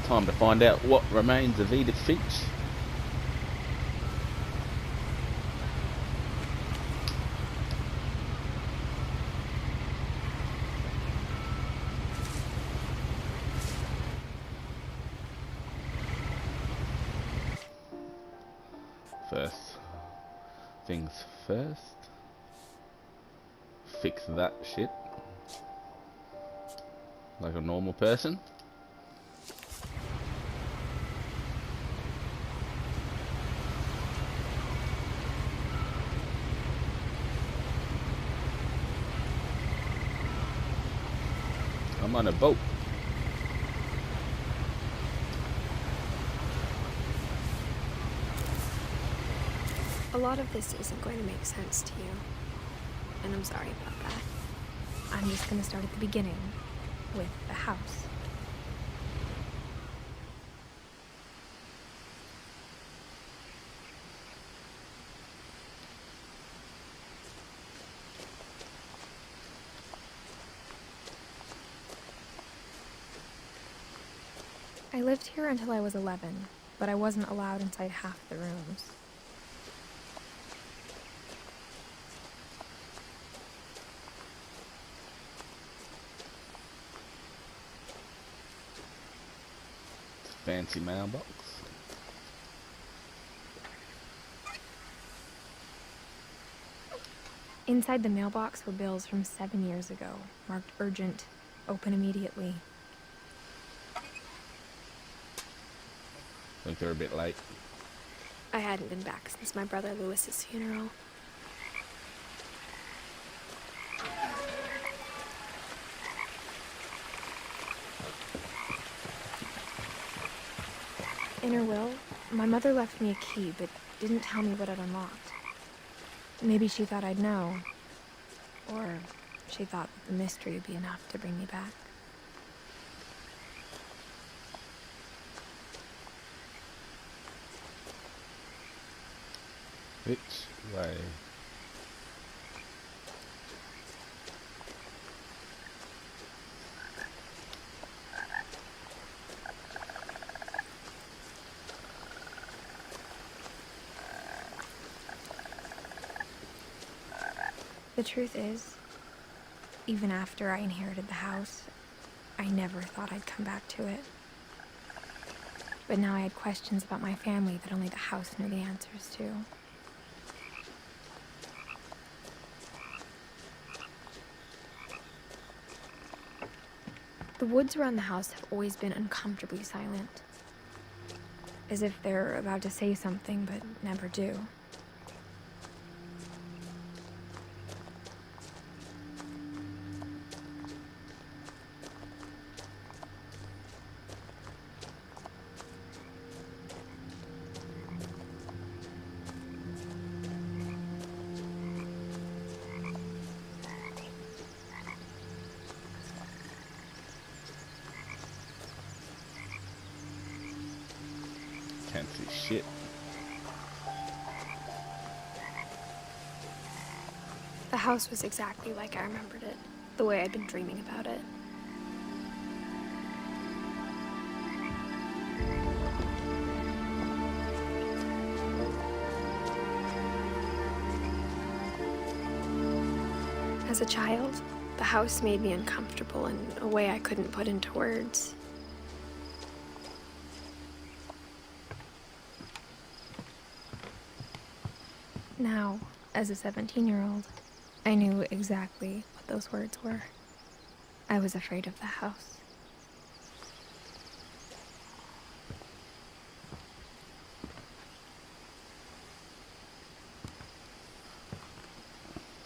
Time to find out what remains of Edith Finch. First things first. Fix that shit. Like a normal person. I'm on a boat. A lot of this isn't going to make sense to you, and I'm sorry about that. I'm just going to start at the beginning, with the house. I lived here until I was 11, but I wasn't allowed inside half the rooms. Fancy mailbox. Inside the mailbox were bills from 7 years ago, marked urgent, open immediately. Think they're a bit late. I hadn't been back since my brother Lewis's funeral. In her will, my mother left me a key, but didn't tell me what it unlocked. Maybe she thought I'd know. Or she thought that the mystery would be enough to bring me back. Which way? The truth is, even after I inherited the house, I never thought I'd come back to it. But now I had questions about my family that only the house knew the answers to. The woods around the house have always been uncomfortably silent. As if they're about to say something, but never do. Can't see shit. The house was exactly like I remembered it, the way I'd been dreaming about it. As a child, the house made me uncomfortable in a way I couldn't put into words. Now, as a 17-year-old, I knew exactly what those words were. I was afraid of the house.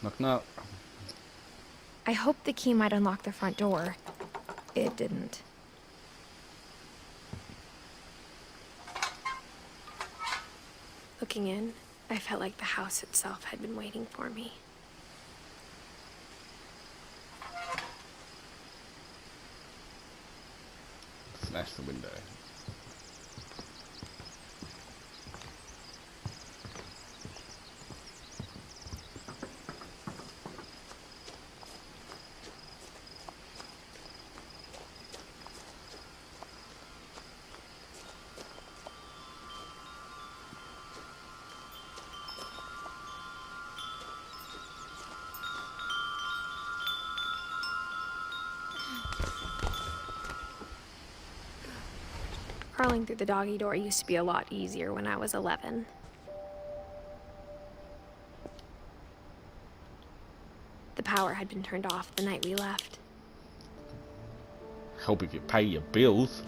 Knock knock. I hoped the key might unlock the front door. It didn't. Looking in, I felt like the house itself had been waiting for me. Smash the window. Crawling through the doggy door used to be a lot easier when I was 11. The power had been turned off the night we left. Hope you can pay your bills.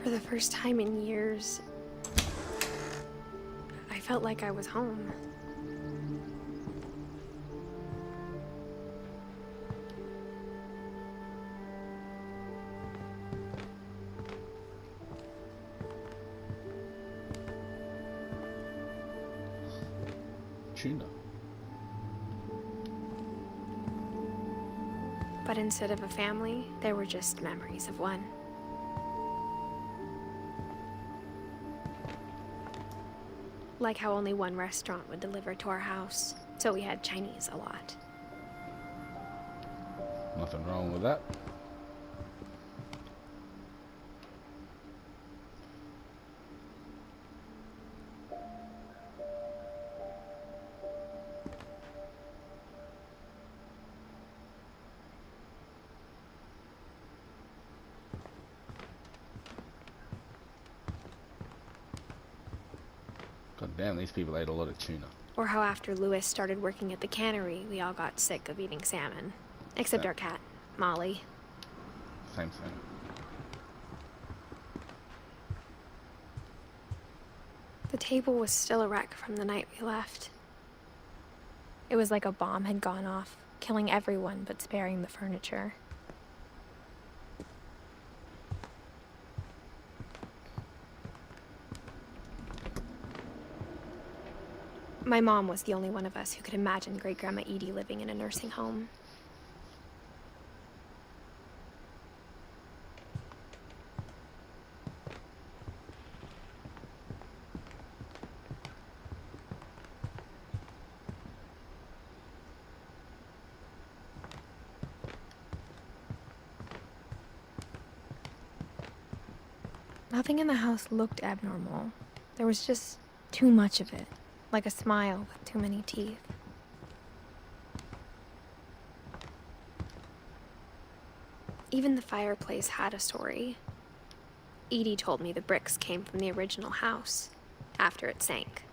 For the first time in years, I felt like I was home. Tuna. But instead of a family, there were just memories of one. Like how only one restaurant would deliver to our house, so we had Chinese a lot. Nothing wrong with that. God damn, these people ate a lot of tuna. Or how after Lewis started working at the cannery, we all got sick of eating salmon. Except our cat, Molly. Same thing. The table was still a wreck from the night we left. It was like a bomb had gone off, killing everyone but sparing the furniture. My mom was the only one of us who could imagine Great-Grandma Edie living in a nursing home. Nothing in the house looked abnormal. There was just too much of it, like a smile with too many teeth. Even the fireplace had a story. Edie told me the bricks came from the original house, after it sank.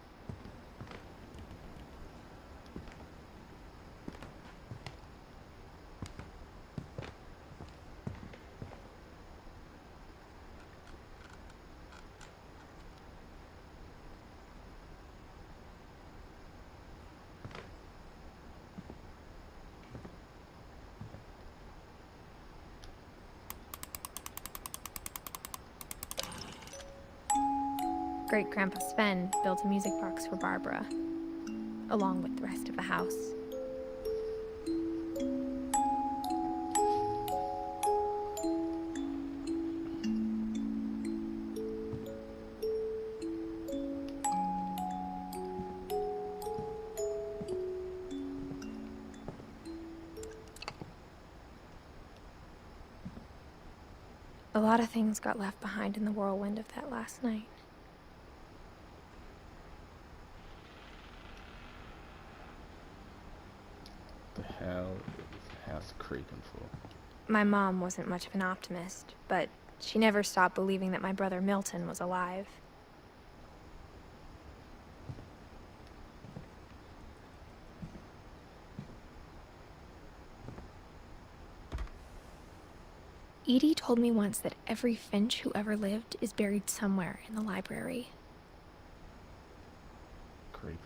Great-Grandpa Sven built a music box for Barbara, along with the rest of the house. A lot of things got left behind in the whirlwind of that last night. The hell is the house creaking for? My mom wasn't much of an optimist, but she never stopped believing that my brother Milton was alive. Edie told me once that every Finch who ever lived is buried somewhere in the library. Creepy.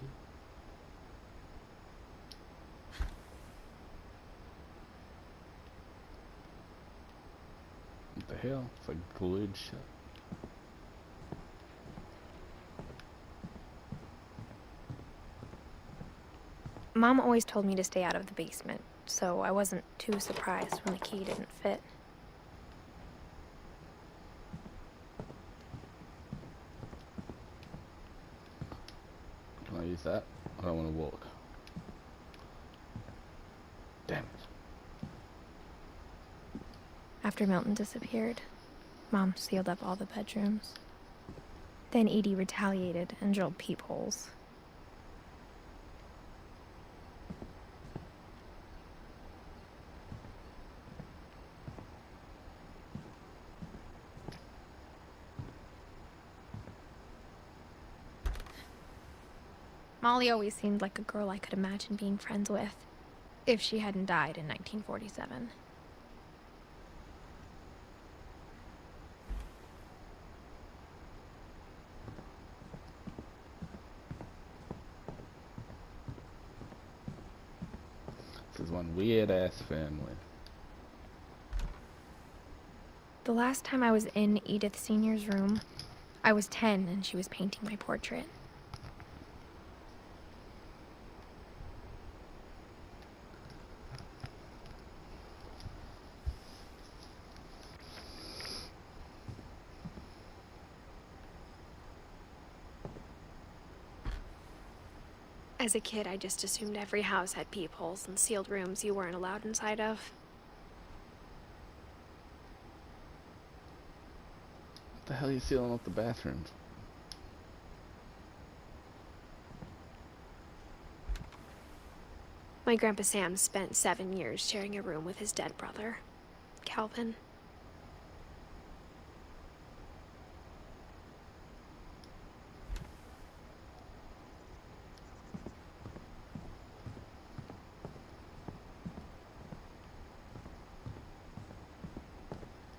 What the hell? It's like glued shut. Mom always told me to stay out of the basement, so I wasn't too surprised when the key didn't fit. Can I use that? I don't want to walk. Damn it. After Milton disappeared, Mom sealed up all the bedrooms. Then Edie retaliated and drilled peepholes. Molly always seemed like a girl I could imagine being friends with, if she hadn't died in 1947. This is one weird-ass family. The last time I was in Edith Sr.'s room, I was 10 and she was painting my portrait. As a kid, I just assumed every house had peepholes and sealed rooms you weren't allowed inside of. What the hell are you sealing up the bathrooms? My Grandpa Sam spent 7 years sharing a room with his dead brother, Calvin.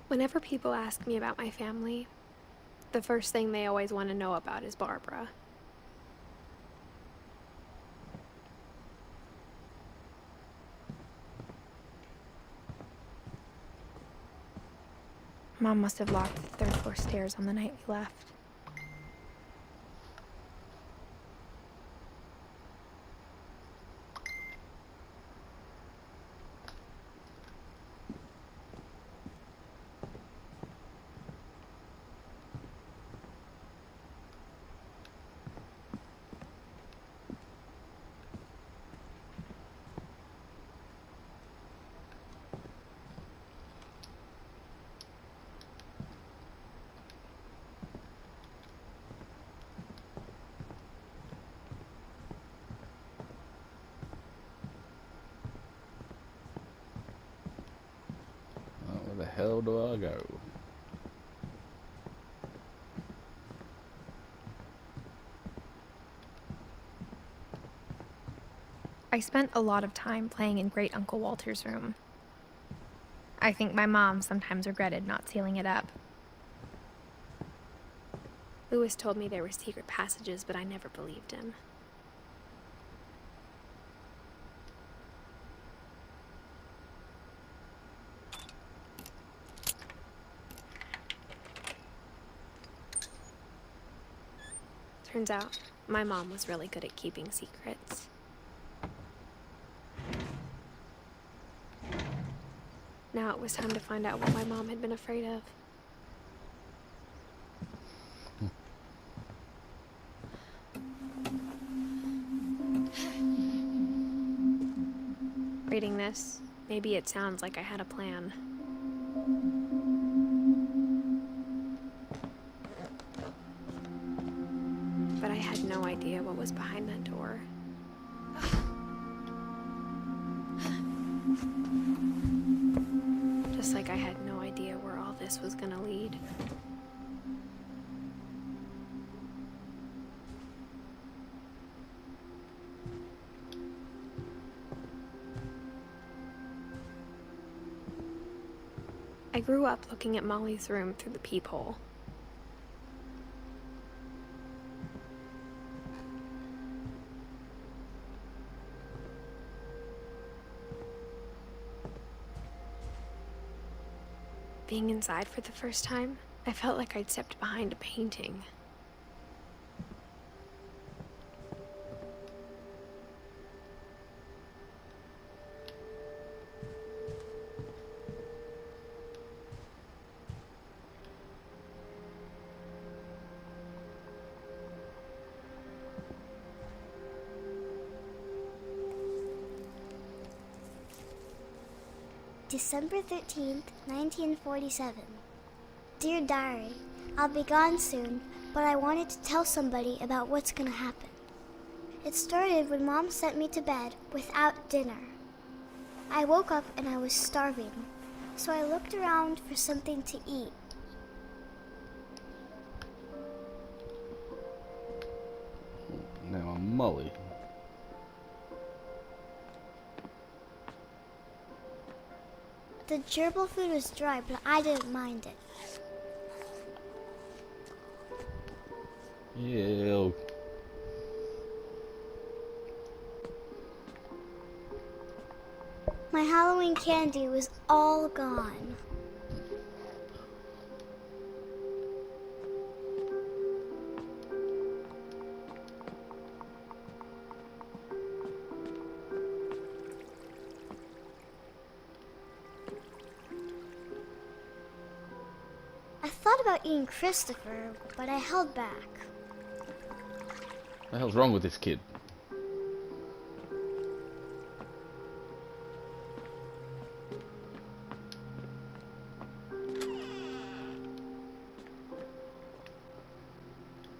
Whenever people ask me about my family, the first thing they always want to know about is Barbara. Mom must have locked the third floor stairs on the night we left. Where the hell do I go? I spent a lot of time playing in Great Uncle Walter's room. I think my mom sometimes regretted not sealing it up. Lewis told me there were secret passages, but I never believed him. Turns out, my mom was really good at keeping secrets. Now it was time to find out what my mom had been afraid of. Reading this, maybe it sounds like I had a plan. But I had no idea what was behind that door. Just like I had no idea where all this was gonna lead. I grew up looking at Molly's room through the peephole. Being inside for the first time, I felt like I'd stepped behind a painting. December 13th, 1947. Dear Diary, I'll be gone soon, but I wanted to tell somebody about what's gonna happen. It started when Mom sent me to bed without dinner. I woke up and I was starving, so I looked around for something to eat. Now I'm Molly. The gerbil food was dry, but I didn't mind it. Ew. My Halloween candy was all gone. I thought about eating Christopher, but I held back. What the hell's wrong with this kid?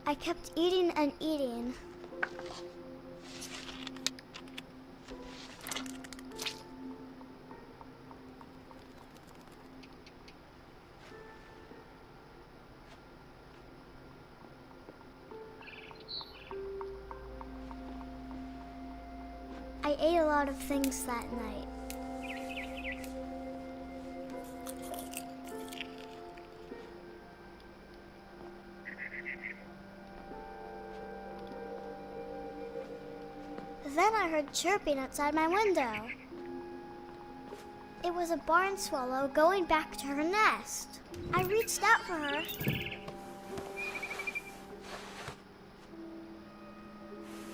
I kept eating and eating. I ate a lot of things that night. Then I heard chirping outside my window. It was a barn swallow going back to her nest. I reached out for her.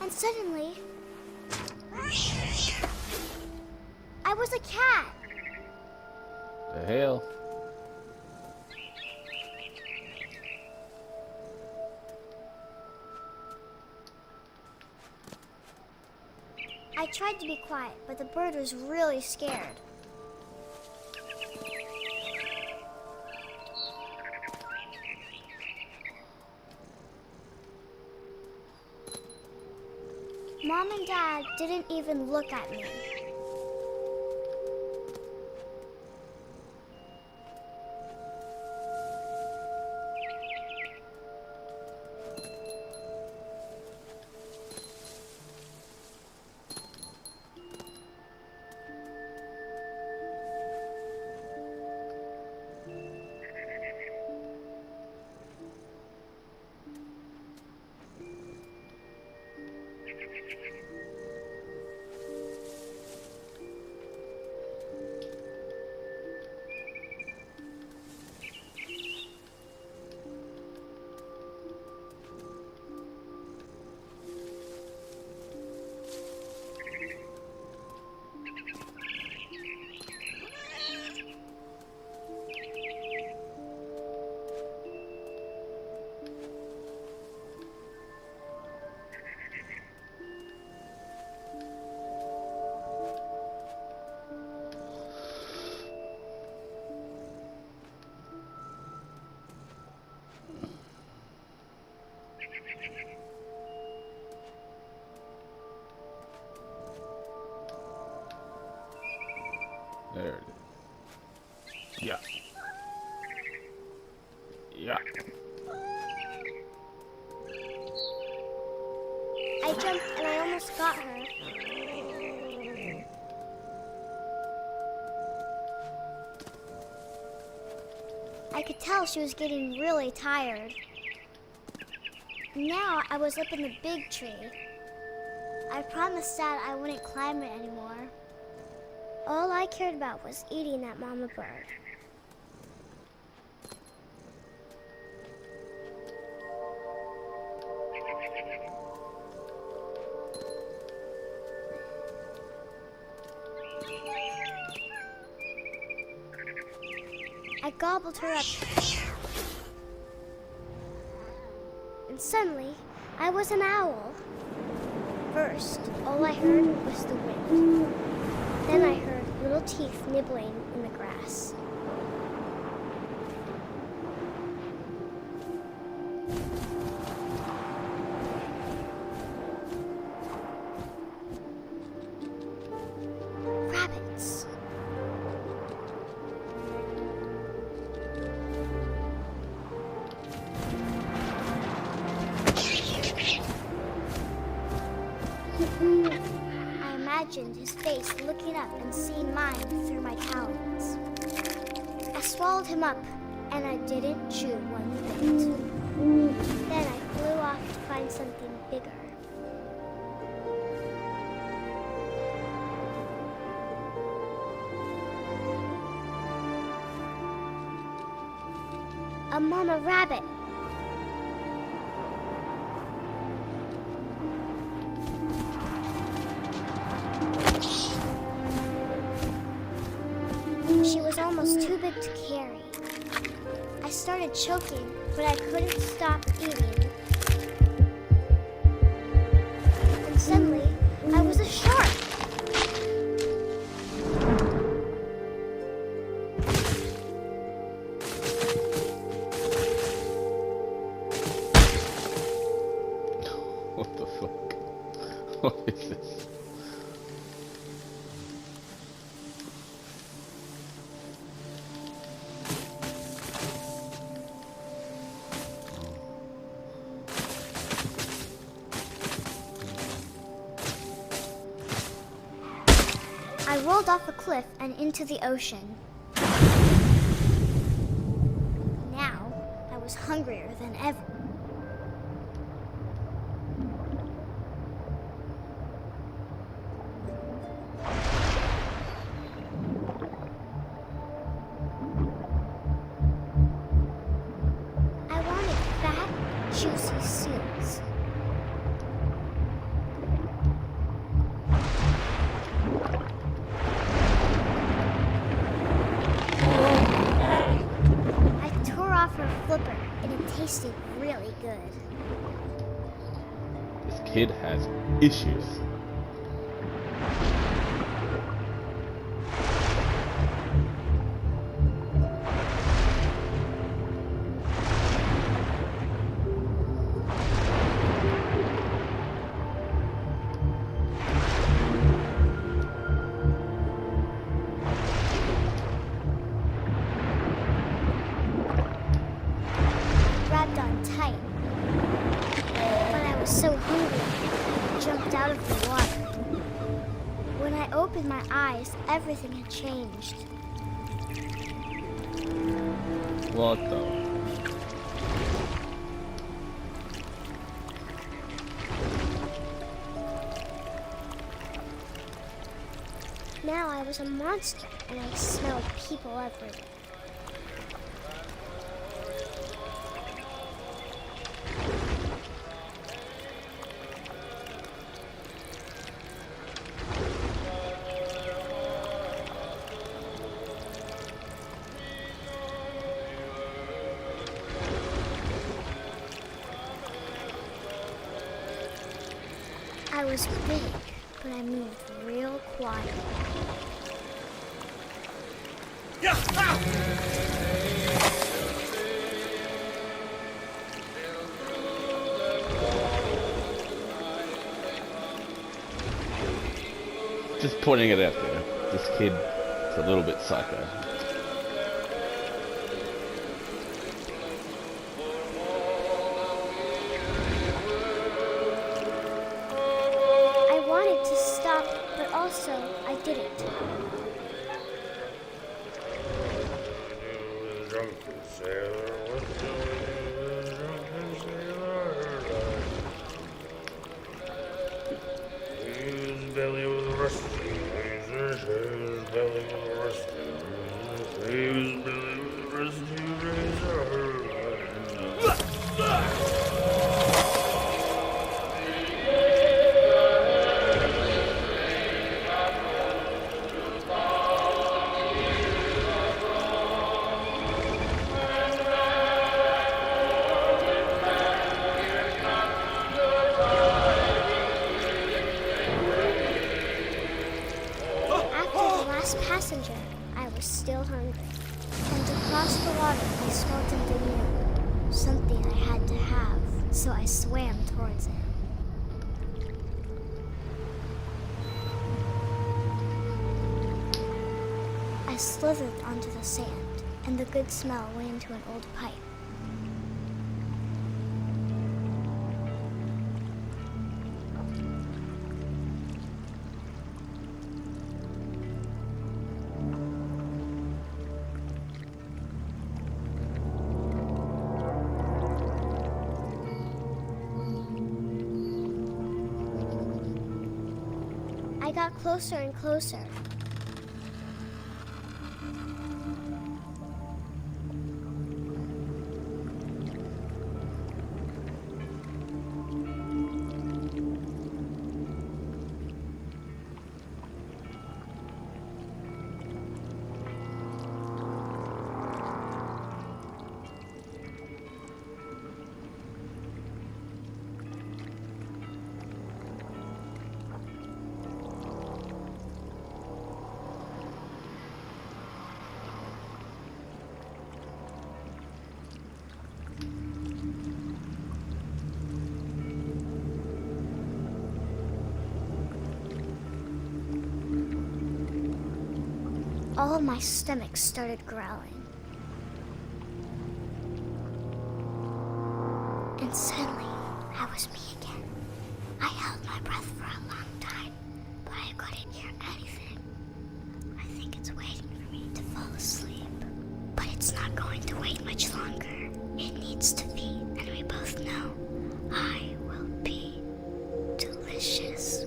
And suddenly, I was a cat. The hell? I tried to be quiet, but the bird was really scared. Mom and Dad didn't even look at me. There it is. Yeah. Yeah. I jumped and I almost got her. I could tell she was getting really tired. Now I was up in the big tree. I promised Dad I wouldn't climb it anymore. All I cared about was eating that mama bird. I gobbled her up. And suddenly, I was an owl. First, all I heard was the wind. Then I heard little teeth nibbling in the grass. imagined his face looking up and seeing mine through my talons. I swallowed him up, and I didn't chew one bit. Then I flew off to find something bigger. A mama rabbit. She was almost too big to carry. I started choking, but I couldn't stop eating. And suddenly, I was a shark. What the fuck? What is this? I rolled off a cliff and into the ocean. Now, I was hungrier than ever. I wanted fat, juicy seals. Her flipper, and it tasted really good. This kid has issues. Grabbed on tight. But I was so hungry, I jumped out of the water. When I opened my eyes, everything had changed. What the? Now I was a monster, and I smelled people everywhere. I was big, but I moved real quiet. Just pointing it out there. This kid is a little bit psycho. I wanted to stop, but also I didn't. Passenger, I was still hungry. And across the water, I smelled something new. Something I had to have, so I swam towards it. I slithered onto the sand, and the good smell went into an old pipe. got closer and closer. All of my stomach started growling. And suddenly, I was me again. I held my breath for a long time, but I couldn't hear anything. I think it's waiting for me to fall asleep. But it's not going to wait much longer. It needs to be, and we both know I will be delicious.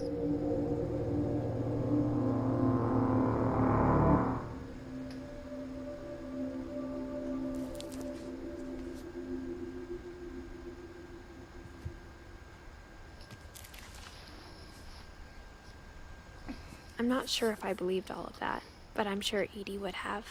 I'm not sure if I believed all of that, but I'm sure Edie would have.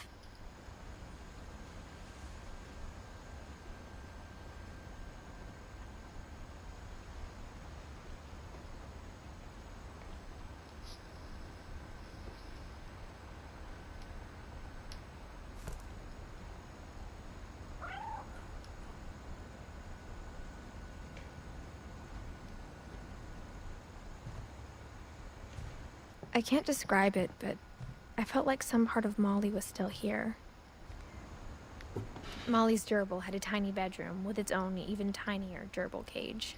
I can't describe it, but I felt like some part of Molly was still here. Molly's gerbil had a tiny bedroom with its own even tinier gerbil cage.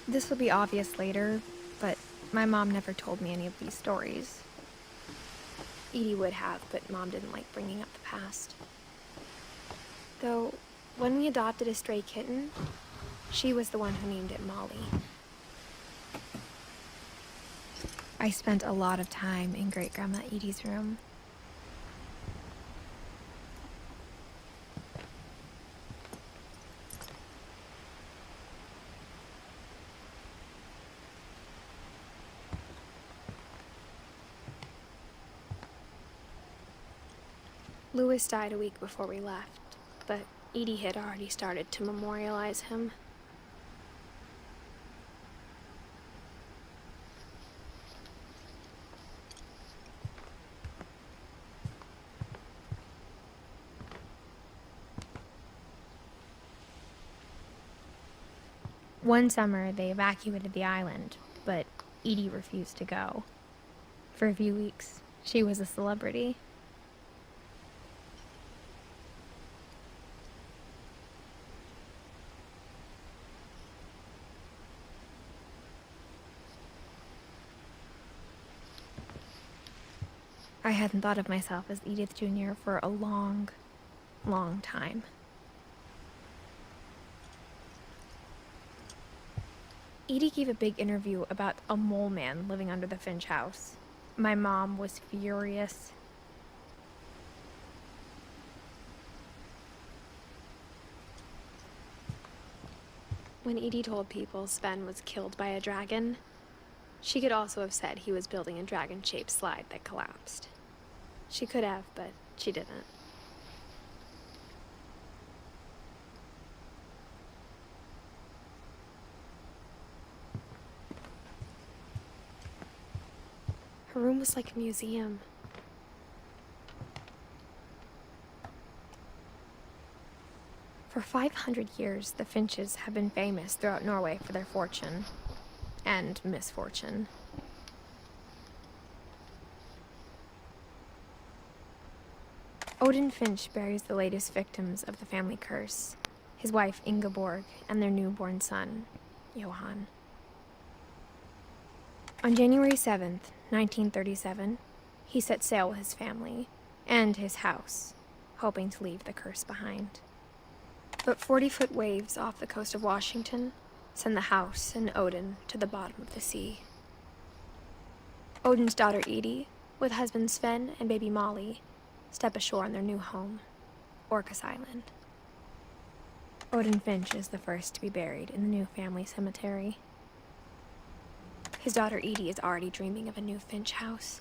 This will be obvious later, but my mom never told me any of these stories. Edie would have, but Mom didn't like bringing up the past. Though, when we adopted a stray kitten, she was the one who named it Molly. I spent a lot of time in Great-Grandma Edie's room. Louis died a week before we left, but Edie had already started to memorialize him. One summer, they evacuated the island, but Edie refused to go. For a few weeks, she was a celebrity. I hadn't thought of myself as Edith Jr. for a long, long time. Edie gave a big interview about a mole man living under the Finch house. My mom was furious. When Edie told people Sven was killed by a dragon, she could also have said he was building a dragon-shaped slide that collapsed. She could have, but she didn't. Her room was like a museum. For For 500 years, the Finches have been famous throughout Norway for their fortune and misfortune. Odin Finch buries the latest victims of the family curse, his wife Ingeborg and their newborn son, Johan. On January 7th, 1937, he set sail with his family and his house, hoping to leave the curse behind. But 40-foot waves off the coast of Washington send the house and Odin to the bottom of the sea. Odin's daughter Edie, with husband Sven and baby Molly, step ashore on their new home, Orcas Island. Odin Finch is the first to be buried in the new family cemetery. His daughter Edie is already dreaming of a new Finch house.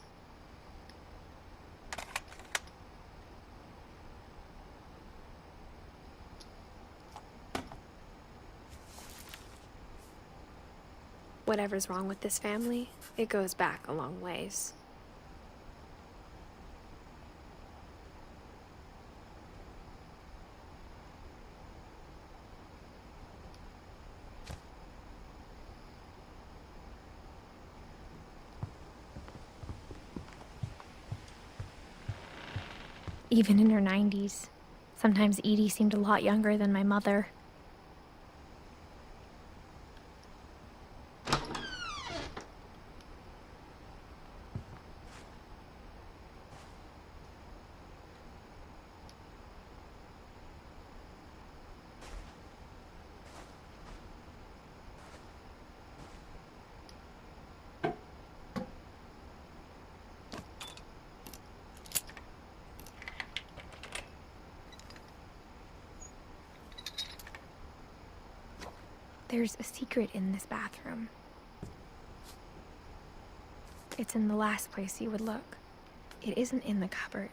Whatever's wrong with this family, it goes back a long ways. Even in her 90s, sometimes Edie seemed a lot younger than my mother. There's a secret in this bathroom. It's in the last place you would look. It isn't in the cupboard.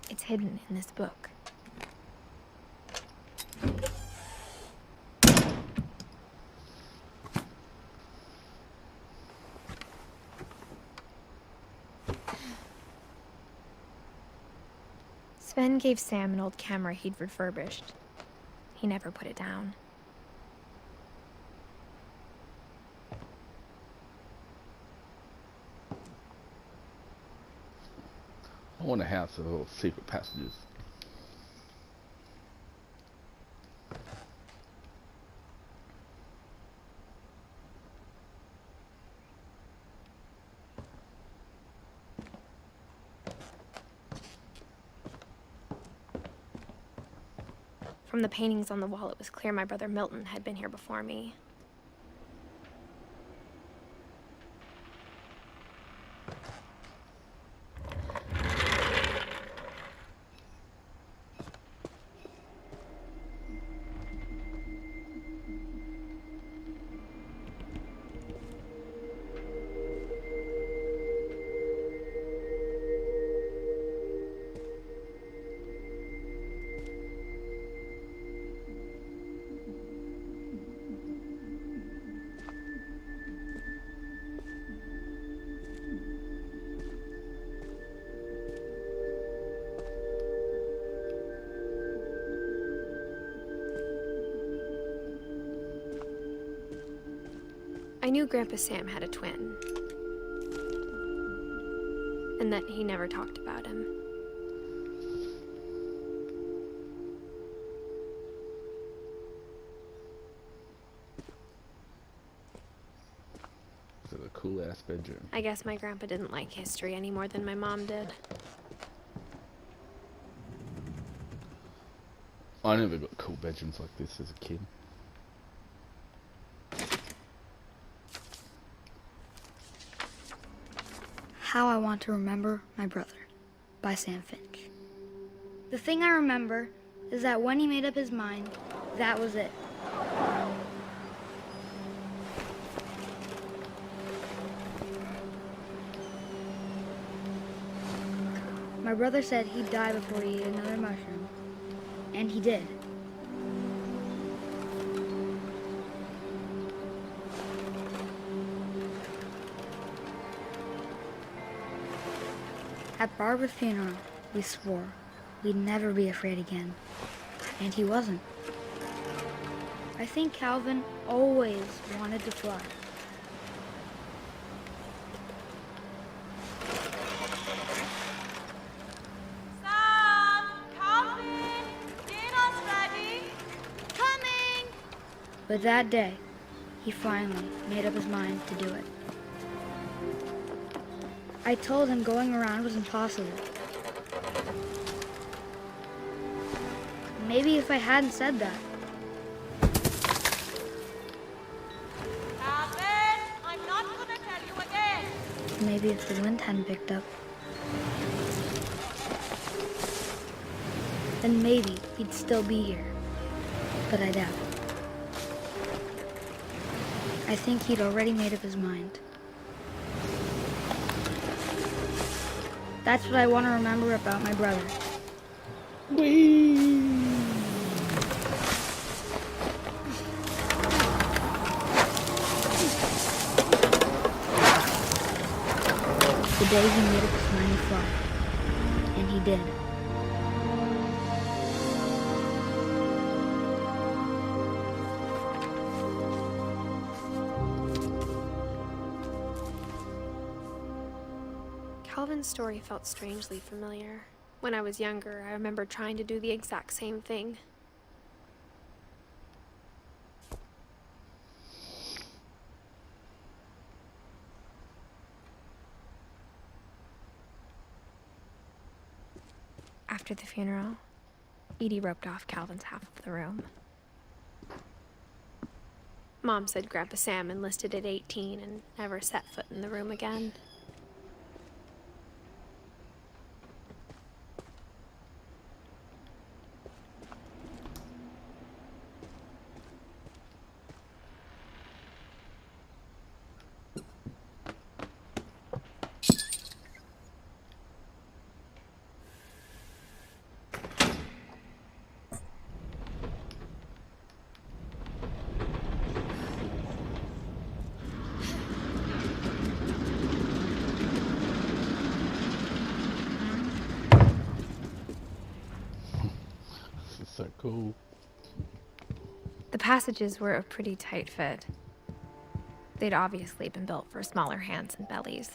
It's hidden in this book. Sven gave Sam an old camera he'd refurbished. He never put it down. I want a house with little secret passages. From the paintings on the wall, it was clear my brother Milton had been here before me. I knew Grandpa Sam had a twin, and that he never talked about him. This is a cool-ass bedroom. I guess my grandpa didn't like history any more than my mom did. I never got cool bedrooms like this as a kid. How I Want to Remember My Brother by Sam Finch. The thing I remember is that when he made up his mind, that was it. My brother said he'd die before he ate another mushroom, and he did. At Barbara's funeral, we swore we'd never be afraid again. And he wasn't. I think Calvin always wanted to fly. Sam! Calvin! Dinner's ready! Coming! But that day, he finally made up his mind to do it. I told him going around was impossible. Maybe if I hadn't said that, Calvin! I'm not gonna tell you again! maybe if the wind hadn't picked up, then maybe he'd still be here. But I doubt it. I think he'd already made up his mind. That's what I want to remember about my brother. Whee! The day he made up his mind to fly. And he did. Calvin's story felt strangely familiar. When I was younger, I remember trying to do the exact same thing. After the funeral, Edie roped off Calvin's half of the room. Mom said Grandpa Sam enlisted at 18 and never set foot in the room again. This is so cool. The passages were a pretty tight fit. They'd obviously been built for smaller hands and bellies.